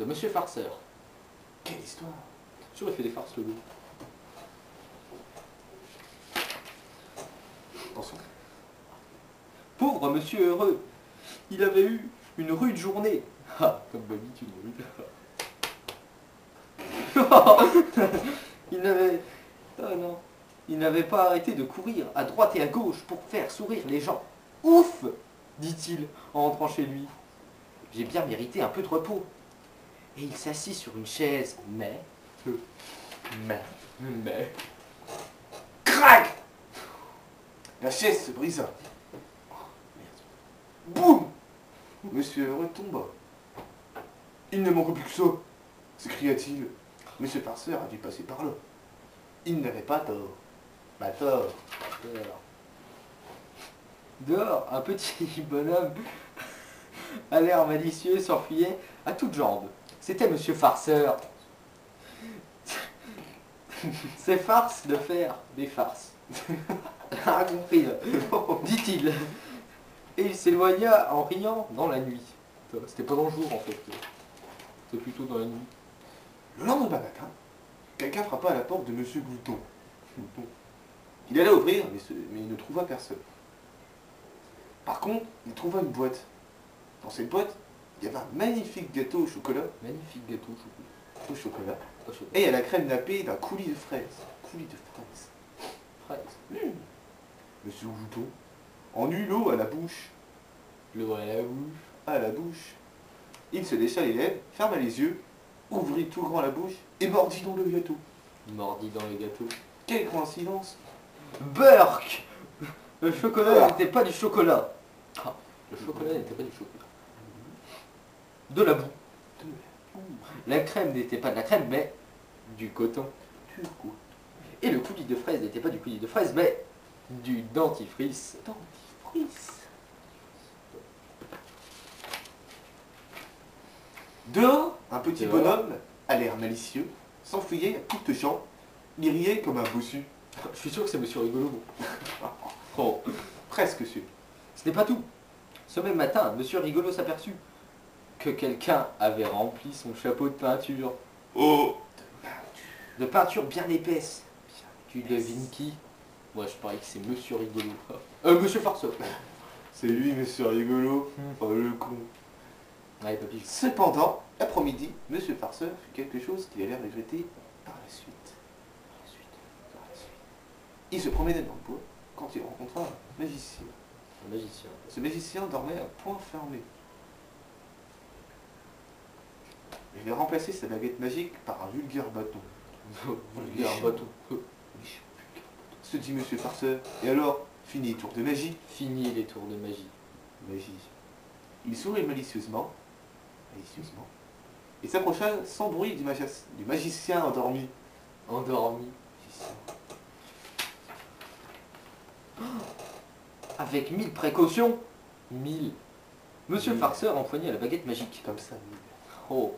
Monsieur Farceur. Quelle histoire? J'aurais fait des farces le loup. Attention. Pauvre monsieur heureux, il avait eu une rude journée. Ah, comme d'habitude, rude. Il n'avait... Oh non. Il n'avait pas arrêté de courir à droite et à gauche pour faire sourire les gens. Ouf, dit-il en rentrant chez lui. J'ai bien mérité un peu de repos. Et il s'assit sur une chaise, mais... Crac! La chaise se brisa. Boum! Monsieur Heureux tomba. Il ne manque plus que ça, s'écria-t-il. Monsieur Farceur a dû passer par là. Il n'avait pas tort. Pas tort. Dehors, un petit bonhomme à l'air malicieux s'enfuyait à toutes jambes. C'était Monsieur Farceur. Ces farces de faire des farces. Ah, compris, là. Dit-il. Et il s'éloigna en riant dans la nuit. C'était pas dans le jour en fait. C'était plutôt dans la nuit. Le lendemain matin, quelqu'un frappa à la porte de Monsieur Glouton. Il alla ouvrir, mais il ne trouva personne. Par contre, il trouva une boîte. Dans cette boîte, il y avait un magnifique gâteau au chocolat. Magnifique gâteau au chocolat. Au chocolat. Au chocolat. Et à la crème nappée d'un coulis de fraises. Coulis de fraises. Fraise. Monsieur Glouton en eut l'eau à la bouche. L'eau à la bouche. À la bouche. Il se lécha les lèvres, ferma les yeux, ouvrit tout grand la bouche et mordit dans le gâteau. Mordit dans le gâteau. Quelle coïncidence! Burk! Le chocolat n'était pas du chocolat. Ah, le chocolat n'était pas du chocolat. De la boue. La crème n'était pas de la crème, mais du coton. Et le coulis de fraise n'était pas du coulis de fraise, mais du dentifrice. Dentifrice. Dehors, un petit Dehors. bonhomme, à l'air malicieux, s'enfuyait à toutes jambes. Il riait comme un bossu. Je suis sûr que c'est Monsieur Rigolo. Oh. Presque sûr. Ce n'est pas tout. Ce même matin, Monsieur Rigolo s'aperçut que quelqu'un avait rempli son chapeau de peinture. Oh! De peinture bien épaisse. Tu devines qui? Moi je parie que c'est Monsieur Rigolo. Monsieur Farceur. C'est lui, Monsieur Rigolo. Oh le con. Ouais, papy. Cependant, l'après-midi, Monsieur Farceur fit quelque chose qu'il allait regretter par la suite. Il se promenait dans le bois quand il rencontra un magicien. Un magicien. Ce magicien dormait à point fermé. Il a remplacé sa baguette magique par un vulgaire bâton. Vulgaire bâton. Se dit Monsieur Farceur. Et alors, fini tour de magie. Fini les tours de magie. Magie. Il sourit malicieusement, et s'approcha sans bruit du magicien endormi. Endormi. Avec 1000 précautions. 1000. Monsieur 1000. Farceur empoigna la baguette magique. Comme ça. Oh.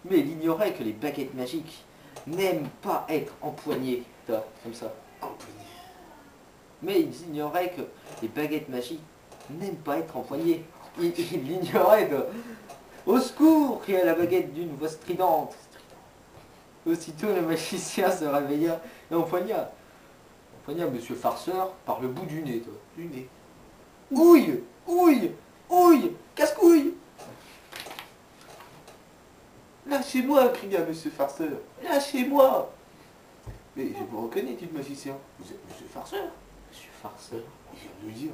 Mais il ignorait que les baguettes magiques n'aiment pas être empoignées. Comme ça. Mais il ignorait que les baguettes magiques n'aiment pas être empoignées. Il l'ignorait de... Au secours! Cria la baguette d'une voix stridente. Aussitôt le magicien se réveilla et empoigna Monsieur Farceur par le bout du nez. Du nez. Ouille! Ouille! Ouille! Casse-couille! Lâchez-moi, cria Monsieur Farceur. Lâchez-moi! Mais je vous reconnais, dit le magicien. Vous êtes Monsieur Farceur? Monsieur Farceur? Il vient de le dire.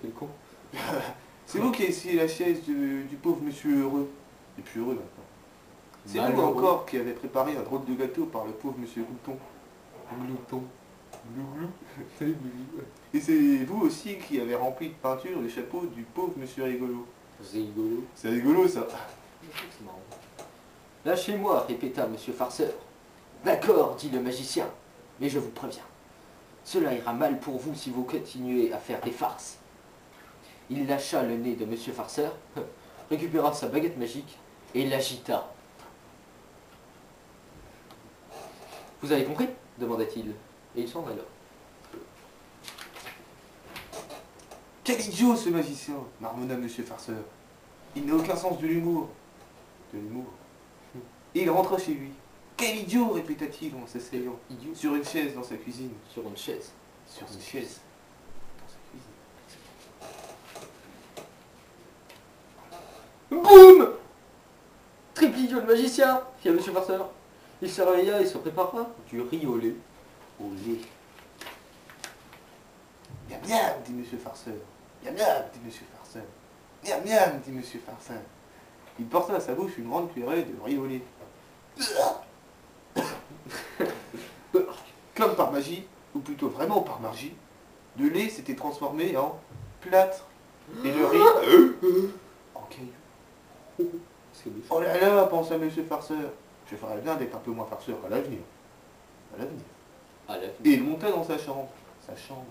Quel con. C'est vous qui essayez la chaise du pauvre Monsieur Heureux. Il est plus heureux maintenant. C'est vous Malheureux. encore qui avez préparé un drôle de gâteau par le pauvre Monsieur Glouton. Glouton. Et c'est vous aussi qui avez rempli de peinture le chapeau du pauvre Monsieur Rigolo. C'est rigolo. C'est rigolo ça. C'est marrant. Lâchez-moi, répéta Monsieur Farceur. D'accord, dit le magicien, mais je vous préviens. Cela ira mal pour vous si vous continuez à faire des farces. Il lâcha le nez de Monsieur Farceur, récupéra sa baguette magique et l'agita. Vous avez compris? demanda-t-il. Et il s'en alla. Quel idiot ce magicien, marmonna Monsieur Farceur. Il n'a aucun sens de l'humour. De l'humour. Et il rentra chez lui. Quel idiot, répéta-t-il en s'asseyant Idiot. sur une chaise dans sa cuisine. Sur une chaise. Sur une chaise dans sa cuisine. Boum! Triple idiot de magicien, fit Monsieur Farceur. Il se réveilla et se prépara du riz au lait. Au lait. Miam miam, dit Monsieur Farceur. Miam miam, dit Monsieur Farceur. Miam miam, dit Monsieur Farceur. Il porta à sa bouche une grande cuillerée de riz au lait. Comme par magie, ou plutôt vraiment par magie, le lait s'était transformé en plâtre et le riz en caillou. Oh là là, pensa Monsieur Farceur. Je ferais bien d'être un peu moins farceur à l'avenir. À l'avenir. À la Et il monta dans sa chambre. Sa chambre.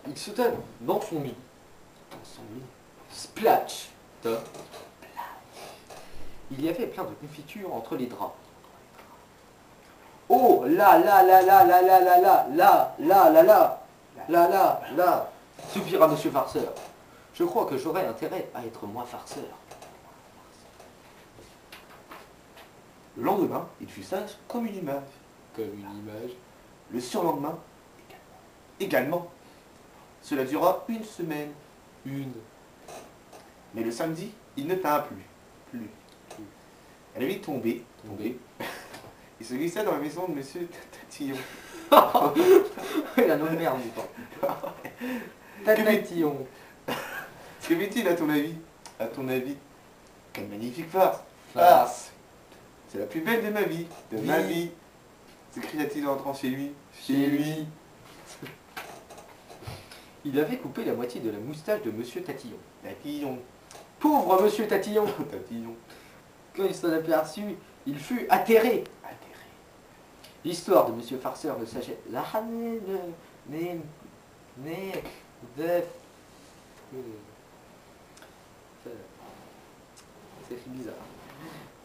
Il sauta dans son lit. Dans son lit. Splatch. Il y avait plein de confitures entre les draps. Oh là là là là là là là là là là là là là là là, soupira Monsieur Farceur. Je crois que j'aurais intérêt à être moins farceur. Le lendemain, il fut sage comme une image. Comme une image. Le surlendemain, également. Cela dura une semaine. Une. Mais le samedi, il ne tint plus. Elle avait tombé. Il se glissa dans la maison de Monsieur Tatillon. Il a nom de merde, du temps. Tatillon. Que fait-il à ton avis? À ton avis? Quelle magnifique farce! Farce. C'est la plus belle de ma vie. De ma vie. S'écria-t-il en entrant chez lui. Chez lui. Il avait coupé la moitié de la moustache de Monsieur Tatillon. Tatillon. Pauvre Monsieur Tatillon. Tatillon. Quand il s'en aperçut, il fut atterré. L'histoire de Monsieur Farceur ne s'achète. C'est bizarre.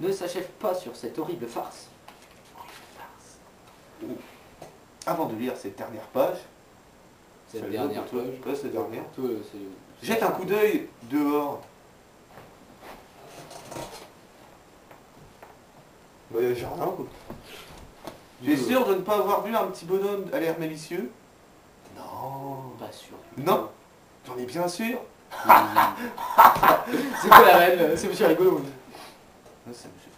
Ne s'achève pas sur cette horrible farce. Avant de lire cette dernière page, Cette Celle-là, dernière pour toi. page. Ouais, cette dernière. Toi, c'est- jette un coup d'œil dehors. Bah, il y a le jardin, quoi. Tu es sûr de ne pas avoir vu un petit bonhomme à l'air malicieux? Non. Pas sûr. Non. J'en ai bien sûr. C'est quoi la reine? C'est Monsieur Rigolo. Non, c'est Monsieur